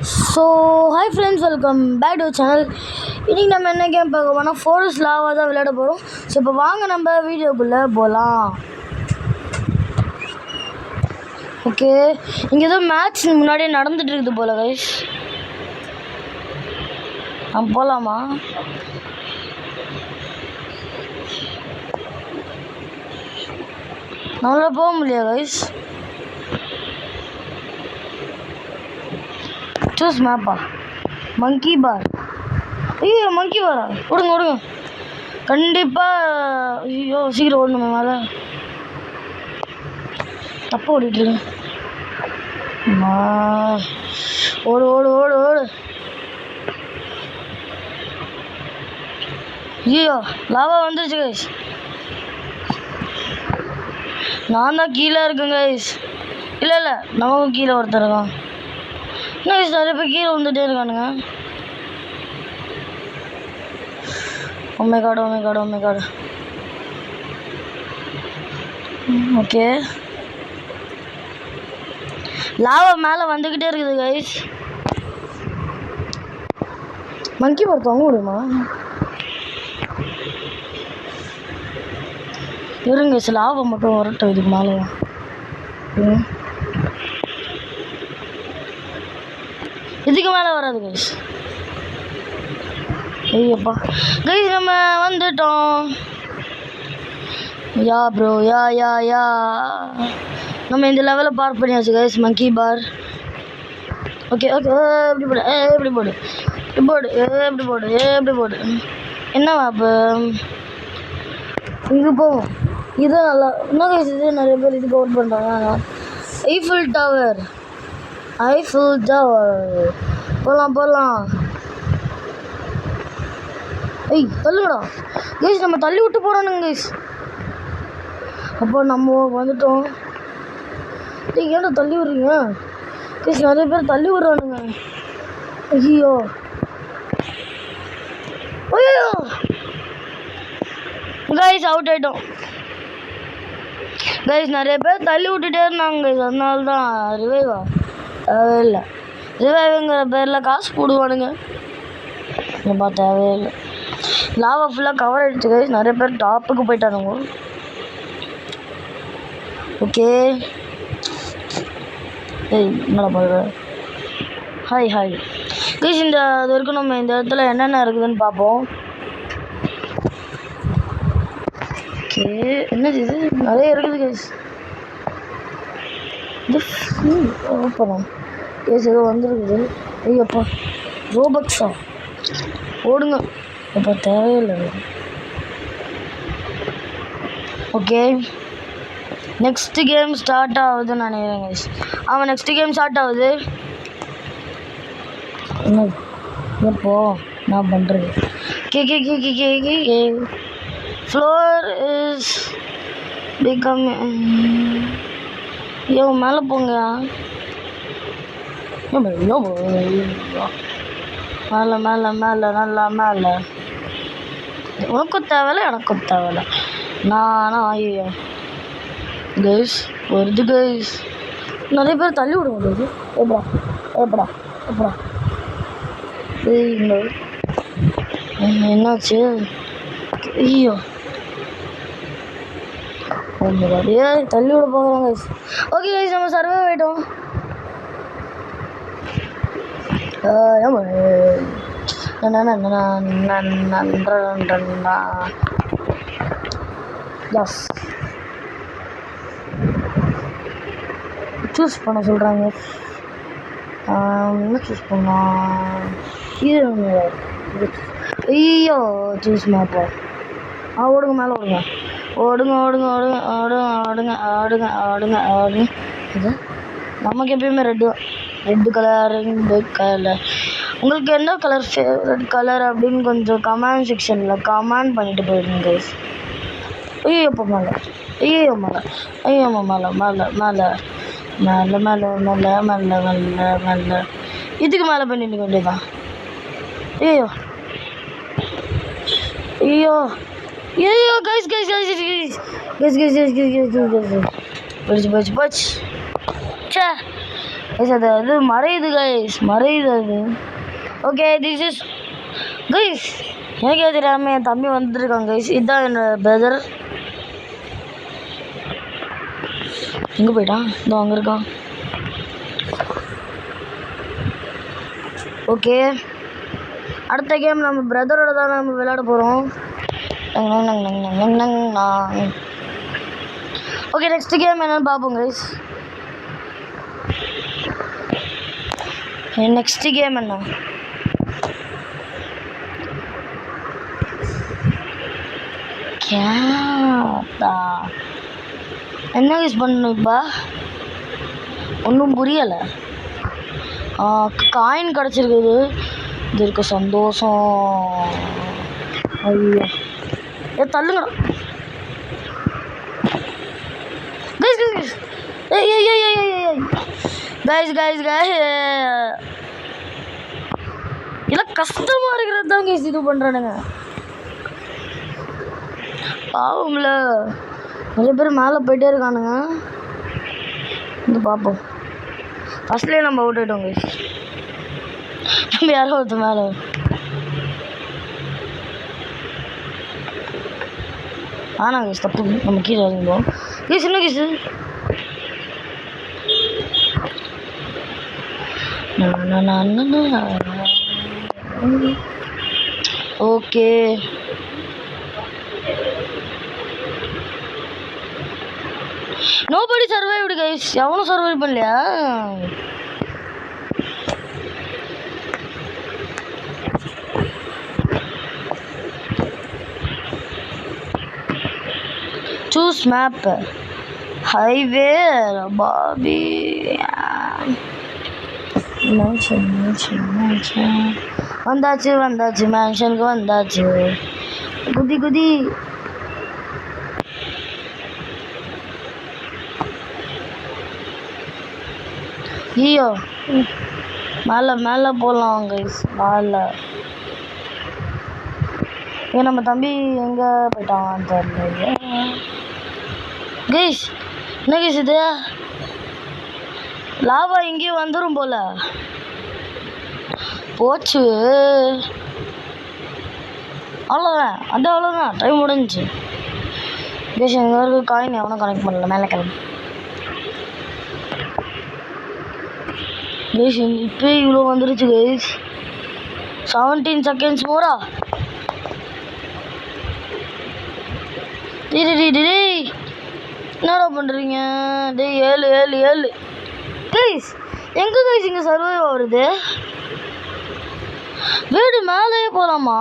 So hi friends, welcome back to channel. இன்றைக்கி நம்ம என்ன கேம் பார்க்க போனால் ஃபாரஸ்ட் லாவாக தான் விளையாட போகிறோம். ஸோ இப்போ வாங்க நம்ம வீடியோக்குள்ளே போகலாம். ஓகே, இங்கே ஏதோ மேட்ச் முன்னாடியே நடந்துகிட்டு இருக்குது போல் கைஸ். போகலாமா? நம்மளால் போக முடியாது கைஸ். சூஸ் மேப்பா. மங்கி பார். ஐயோ மங்கி பாரா, விடுங்க கண்டிப்பாக. ஐயோ சீக்கிரம் ஓடணுமே, மேலே தப்பாக ஓடிட்டுருங்க. ஓடு ஓடு ஓடு ஓடு. ஐயோ லாவா வந்துருச்சு கைஸ். நான் தான் கீழே இருக்கேன் கைஸ். இல்லை நமக்கும் கீழே ஒருத்தர் இருக்கான். என்ன கைஸ், நிறைய பேர் கீழே வந்துட்டே இருக்கானுங்க. ஓமே காடு. ஓகே, லாவா மேலே வந்துக்கிட்டே இருக்குது கைஸ். மங்கி பார் தொங்க முடியுமா? இருங்க கைஸ், லாவா மட்டும் வரட்டும் இதுக்கு மேலே. இதுக்கு மேலே வராது கைஸ். ஐயப்பா கைஸ், நம்ம வந்துட்டோம். யா ப்ரோ, யா நம்ம இந்த லெவலில் பார்க் பண்ணியாச்சு கைஸ். மங்கி பார். ஓகே, எப்படி போடு. என்னவா இப்போ இது போவோம். இது நல்லா என்ன கைஸ், இது நிறைய பேர் இதுக்கு அவுட் பண்ணுறாங்க. Eiffel tower. போகலாம். ஐய் தள்ளுங்கடா கைஸ், நம்ம தள்ளி விட்டு போகிறானுங்க கைஸ். அப்போ நம்ம வந்துட்டோம். ஏன்டா தள்ளி விட்றீங்க கைஸ்? நிறைய பேர் தள்ளி விட்றானுங்க. ஐயோ கைஸ், அவுட் ஆகிட்டோம் கைஸ். நிறைய பேர் தள்ளி விட்டுட்டே இருந்தாங்க கைஸ். அதனால தான் ரிவைவா தேவையில்லை. ரிவைவுங்கிற பேரில் காசு போடுவானுங்க. நம்ம தேவையில்லை. லாவா ஃபுல்லாக கவர் ஆகிடுச்சு கைஸ். நிறைய பேர் டாப்புக்கு போயிட்டானுங்க. ஓகே, என்னடா பண்ணுற? ஹாய் கைஸ், இது வரைக்கும் நம்ம இந்த இடத்துல என்னென்ன இருக்குதுன்னு பார்ப்போம். ஓகே, என்னது இது? நிறைய இருக்குது கைஸ். இது ஓப்பனா கேஸ் ஏதோ வந்துருக்குது. ஐயப்பா ரோபக்ஸா, ஓடுங்க. இப்போ தேவையில்லை. ஓகே, நெக்ஸ்ட்டு கேம் ஸ்டார்ட் ஆகுதுன்னு நினைக்கிறேன் கைஸ். நெக்ஸ்ட்டு கேம் ஸ்டார்ட் ஆகுது. என்ன எப்போ நான் பண்ணுறது? K floor is become. ஐயோ மேலே போங்க. மேலே நல்லா மேலே. உனக்கும் தேவையில்ல, எனக்கும் தேவையில்ல. நானா ஐயோ கைஸ் வருது கைஸ். நிறைய பேர் தள்ளி விடுங்க. எப்படா என்னாச்சு? ஐயோ அப்படியே தள்ளி விட போகிறோம் கைஸ். ஓகே கைஸ், நம்ம சர்வே ஆகிட்டோம். சூஸ் பண்ண சொல்கிறாங்க. என்ன சூஸ் பண்ணலாம்? ஐயோ சூஸ் மேப்பா. ஓடுங்க மேலே ஓடுங்க. இது நமக்கு எப்பயுமே ரெட்டு கலர். உங்களுக்கு என்ன கலர் ஃபேவரட் கலர் அப்படின்னு கொஞ்சம் கமெண்ட் செக்ஷனில் கமெண்ட் பண்ணிட்டு போயிடுங்க கைஸ். ஐயோப்பா மேலே. இதுக்கு மேலே பண்ணிட்டு வேண்டியதான். ஐயோ கைஸ் போச்சு. சே கைஸ் அது மறையுது கைஸ், மறையுது அது. ஓகே திஸ் இஸ் கைஸ், எனக்கே தெரியாமல் என் தம்பி வந்துருக்காங்க கைஸ். இதுதான் என்னோட பிரதர். எங்கே போயிட்டான்? இதோ அங்கே இருக்கான். ஓகே, அடுத்த கேம் நம்ம பிரதரோட தான் நம்ம விளையாட போகிறோம். ஓகே, நெக்ஸ்ட் கேம் என்னன்னு பார்ப்போம் கைஸ். நெக்ஸ்ட் கேம் என்ன? என்ன யூஸ் பண்ணணும் இப்போ? ஒன்றும் புரியலை. காயின் கிடச்சிருக்குது, இது இருக்க சந்தோஷம். ஐயோ தள்ளுங்க guys guys guys guys guys. இல்லை கஷ்டமாக இருக்கிறது தான் கைஸ் இது பண்ணுறானுங்க. பாவம்ல நிறைய பேர் மேலே போயிட்டே இருக்கானுங்க. இது பார்ப்போம். ஃபஸ்ட்லேயே நம்ம அவுட் ஆகிட்டோம் கைஸ். நம்ம யாரோ ஒருத்தர் மேலே. ஆனால் கைஸ் தப்பு, நம்ம கீழே இறங்கிடுவோம் கைஸ். என்ன guys? Okay nobody survived guys. எவனும் சர்வைவ் பண்ணலையா? Choose map highway Bobby mansion mansion mansion. வந்தாச்சு வந்தாச்சு, மேன்ஷனுக்கு வந்தாச்சு. குதி குதி. ஐயோ மேலே மேலே போகலாம் கைஸ், மேலே. ஏன் நம்ம தம்பி எங்கே போயிட்டான் தெரியல கைஸ். என்ன கைஸ் இது? லாவா இங்கேயும் வந்துடும் போல. போச்சு, அவ்வளோதான். அது அவ்வளோதான், டைம் முடிஞ்சிச்சு கைஸ். எங்கே இருக்க காயின் எவனும் கனெக்ட் பண்ணல. மேலே கிளம்பி கைஸ். இப்போ இவ்வளோ வந்துருச்சு கைஸ். 17 செகண்ட்ஸ் மோரா. டேய் என்னடா பண்ணுறீங்க? டேய் 7 கைஸ். எங்கே கைஸ் இங்கே சர்வைவ் ஆகுறது? வீடு மேலேயே போகலாமா?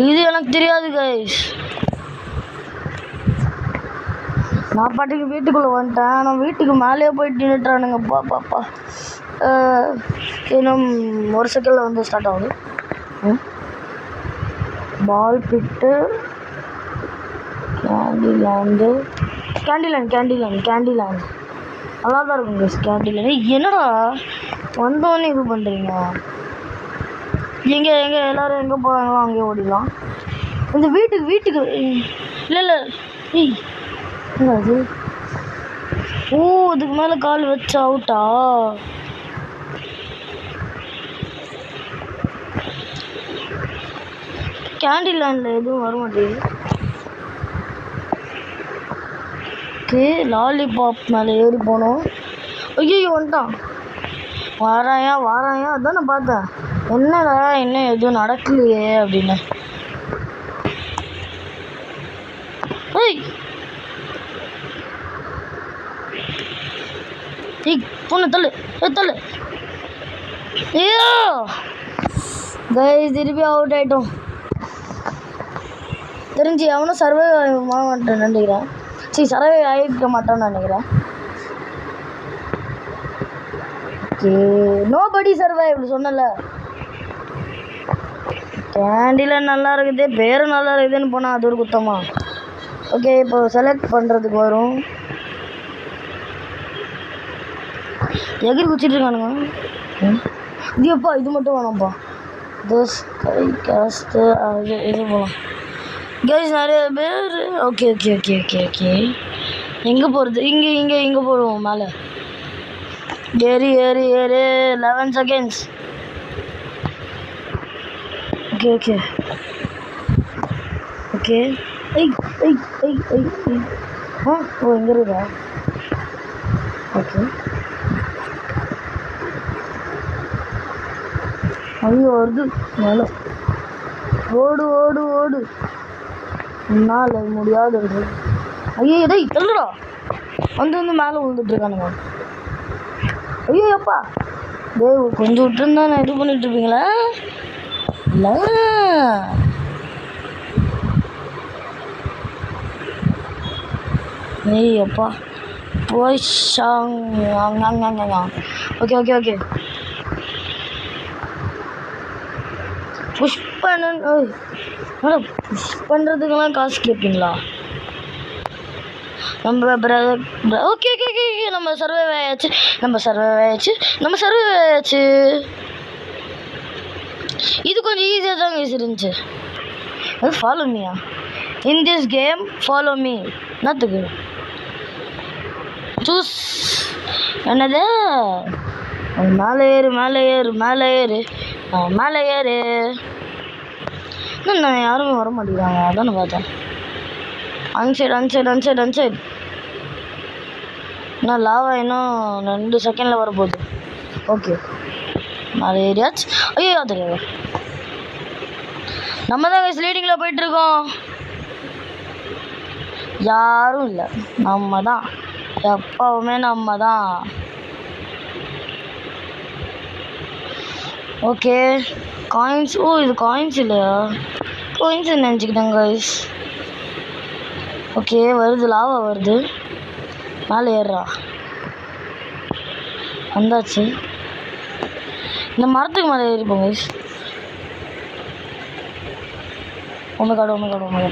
இது எனக்கு தெரியாது கைஸ். நான் பாட்டுக்கு வீட்டுக்குள்ளே வந்துட்டேன். நான் வீட்டுக்கு மேலேயே போயிட்டு நின்றுட்டானுங்கப்பா பாப்பா. இன்னும் ஒரு செகண்டில் வந்து ஸ்டார்ட் ஆகுது. பால் பிட்டு கேண்டிலேண்டு நல்லா தான் இருக்கும் கைஸ். கேண்டிலேண்டு என்னடா வந்தோடனே இது பண்ணுறீங்க? எங்கே எல்லோரும் எங்கே போகிறாங்களோ அங்கேயே ஓடிடலாம். இந்த வீட்டுக்கு இல்லை ஏய் என்ன அது? ஓ இதுக்கு மேலே கால் வச்சா அவுட்டா? கேண்டிலேண்டில் எதுவும் வர மாட்டேங்குது. ஓகே லாலிபாப் மேலே ஏறி போனோம். ஐயோ வந்துட்டான். வாராயா அதான் நான் பார்த்தேன். என்னடா இன்னும் எதுவும் நடக்கலையே அப்படின்னு. பொண்ணு தள்ளு. ஐயோ கைஸ் திருப்பி அவுட் ஆகிட்டோம். தெரிஞ்சு அவனும் சர்வைவ் ஆக மாட்டேன்னு நினைக்கிறேன். சர்வைவ் ஆகிருக்க மாட்டான்னு நினைக்கிறேன். ஓகே நோபடி சர்வைவ் சொன்னல. கேண்டில் நல்லா இருக்குது, பேரும் நல்லா இருக்குதுன்னு போனால் அது ஒரு குத்தமா? ஓகே இப்போ செலக்ட் பண்ணுறதுக்கு வரும். எகிரி குச்சிட்டு இருக்கானுங்க. இதுப்பா இது மட்டும் வேணாம்ப்பா. தோஸ் கை காஸ்ட்டு அது இது போகலாம் கைஸ். நிறைய பேர். ஓகே எங்கே போகிறது? இங்கே போடுவோம் மேலே. ஏறு ஏறு ஏறு 11 seconds. Okay okay okay. ஐய் ஐய் ஐய் ஐய் ஐய். ஓ இங்கே இருக்கா? ஓகே. ஐயோ வருது மேலே. ஓடு ஓடு ஓடு. என்னால் முடியாது. ஐயோ டேய் தள்ளுடா. வந்து மேலே விழுந்துட்டு இருக்கானுங்க. ஐயோ அப்பா டேய் கொஞ்சம் விட்டுருந்தா நான் இது பண்ணிட்டு இருப்பீங்களா? இல்லை ஏய் அப்பா போய் ஓகே ஓகே ஓகே. புஷ் பண்ண புஷ் பண்ணுறதுக்கெல்லாம் காசு கேட்பீங்களா? நம்ம brother okay okay okay okay. நம்ம சர்வே ஆயாச்சு. இது கொஞ்சம் ஈஸியாக தாங்க இருந்துச்சு. அது ஃபாலோ மீயா in this game. Follow me என்னத்துக்கு? சூஸ் என்னது? மேலே ஏறு மேலே ஏறு மேலே ஏறு மேலே ஏறு. இன்னும் நான் யாருமே வர மாட்டேங்கிறாங்க. அதான் பார்த்தேன். அன்சைட். இன்னும் லாவா இன்னும் 2 செகண்டில் வரப்போகுது. ஓகே மேலே ஏரியாச்சு. ஐயோ தெரியாது. நம்ம தான் ஸ்லீடிங்கில் போயிட்டுருக்கோம். யாரும் இல்லை. நம்ம தான் எப்பவுமே நம்ம தான். Okay coins. ஓ இது காயின்ஸ் இல்லையா? காயின்ஸ் நினச்சிக்கிட்டேங்க கைஸ். ஓகே வருது லாவா வருது. மேலே ஏறுறா. வந்தாச்சு. இந்த மரத்துக்கு மேலே ஏறிப்போம் கைஸ். ஓமேகாடு.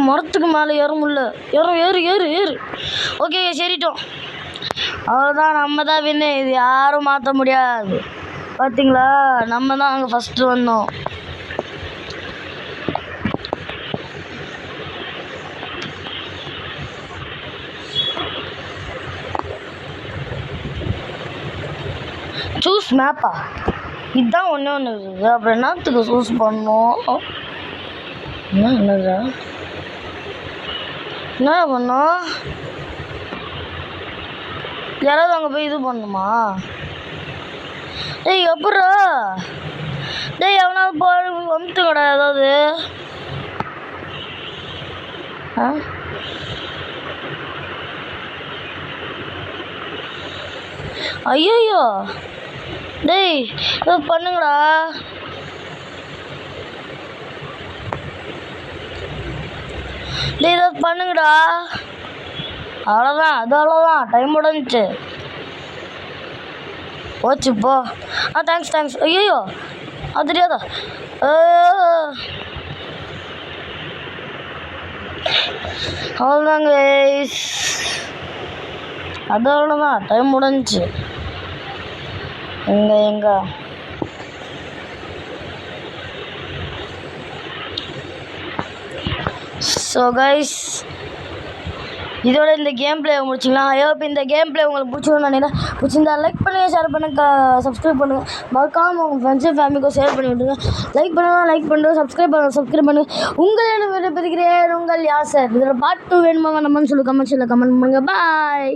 மரத்துக்கு மேலே ஏற முடியல. ஏறு. ஓகே சரிட்டோம். அவ்வளோதான். நம்ம தான் வின்னு. இது யாரும் மாற்ற முடியாது. பார்த்தீங்களா? நம்ம தான் அங்கே ஃபஸ்ட்டு வந்தோம். சூஸ் மேப்பா? இதுதான் ஒன்று இருக்குது. அப்புறம் என்னத்துக்கு சூஸ் பண்ணோம்? என்னதா என்ன பண்ணோம்? யாராவது அங்கே போய் இது பண்ணணுமா? டேய் எப்படா? டேய் எவனாவது வந்துட்டுங்கடா ஏதாவது. ஐயோ டேய் ஏதாவது பண்ணுங்கடா. டேய் ஏதாவது பண்ணுங்கடா. அவ்வளோதான் டைம் முடிஞ்சிச்சு. போச்சு போ. தேங்க்ஸ். ஐயோ அது தெரியாதா? அவ்வளோதாங்க அதோடதான் டைம் முடிஞ்சிச்சு. எங்க ஸோ கைஸ் இதோட இந்த கேம் பிளே முடிச்சிக்கலாம். இப்போ இந்த கேம் பிளே உங்களுக்கு பிடிச்சிருந்தா லைக் பண்ணுங்கள், ஷேர் பண்ணுங்கள், சப்ஸ்கிரைப் பண்ணுங்கள். மறக்காமல் உங்கள் ஃப்ரெண்ட்ஸு ஃபேமிலிக்கும் ஷேர் பண்ணி விட்டுருங்க. லைக் பண்ணுங்கள், சப்ஸ்கிரைப் பண்ணுங்கள். உங்களிடம் விடைபெறுகிறேன் உங்கள் யாசர். இதோட பார்ட் 2 வேணுமாங்க நம்மன்னு சொல்லி கமெண்ட் பண்ணுங்கள். பாய்.